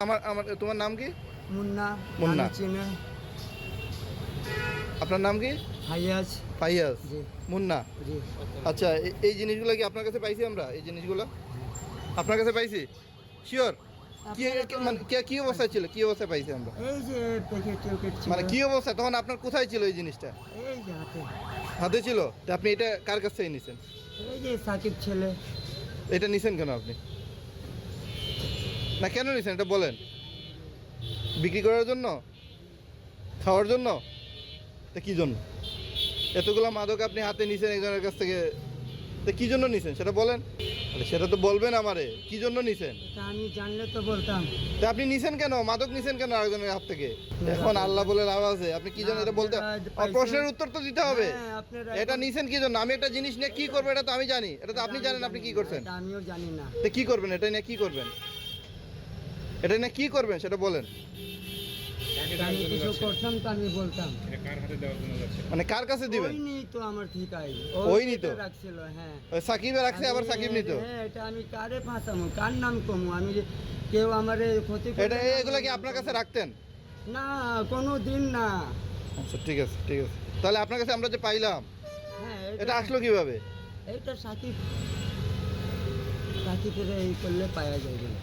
আমার আমার তোমার নাম কি? মুন্না। মুন্না। চিনে আপনার নাম কি? ফাইয়াজ। ফাইয়াজ। জি মুন্না। জি। আচ্ছা, এই জিনিসগুলো কি আপনার কাছে পাইছি আমরা? এই জিনিসগুলো আপনার কাছে পাইছি? শিওর? কি মানে কি অবস্থায় ছিল? কি অবস্থায় পাইছি আমরা? এই যে প্যাকেট ট্যাকেট ছিল। মানে কি অবস্থা তখন আপনার কোথায় ছিল এই জিনিসটা? এই যে হাতে। হাতে ছিল? তো আপনি এটা কার কাছ থেকে নিছেন? এই যে সাকিব ছেলে। এটা নিছেন কেন আপনি? না কেন নিছেন এটা বলেন? বিক্রি করার জন্য? খাওয়ার জন্য? তা কি জন্য? এতগুলো মাদক আপনি হাতে নিছেন একজনের কাছ থেকে, তা কি জন্য নিছেন সেটা বলেন? আরে সেটা তো বলবেন আমারে, কি জন্য নিছেন? এটা আমি জানলে তো বলতাম। তা আপনি নিছেন কেন? মাদক নিছেন কেন আরেকজনের হাত থেকে? এখন আল্লাহ বলে লাভ আছে? আপনি কি জন্য এটা বলতে, আর প্রশ্নের উত্তর তো দিতে হবে। হ্যাঁ, আপনারা এটা নিছেন কি জন্য? আমি একটা জিনিস নিয়ে কি করবো এটা তো আমি জানি, এটা তো আপনি জানেন আপনি কি করছেন। এটা আমিও জানি না। তা কি করবেন এটা নিয়ে? কি করবেন এটা নিয়ে? কি করবেন সেটা বলেন? আমি কিছু করতাম তো আমি বলতাম। মানে কার কাছে দিবেন? ওই নিই তো আমার ঠিকাই। ওই নিত? রাখছিল হ্যাঁ। ওই সাকিবে রাখছে আবার সাকিব নিত? হ্যাঁ, এটা আমি কারে ফাঁসামু, কার নাম কমু? আমি যে কেউ আমারে ক্ষতি করবে এটা না, এগুলো কি আপনার কাছে রাখতেন? না কোনো দিন না। আচ্ছা ঠিক আছে ঠিক আছে। তাহলে আপনার কাছে আমরা যে পাইলাম হ্যাঁ এটা আসলো কিভাবে? এইটা সাকিবের এই করলে পাওয়া যাবে না।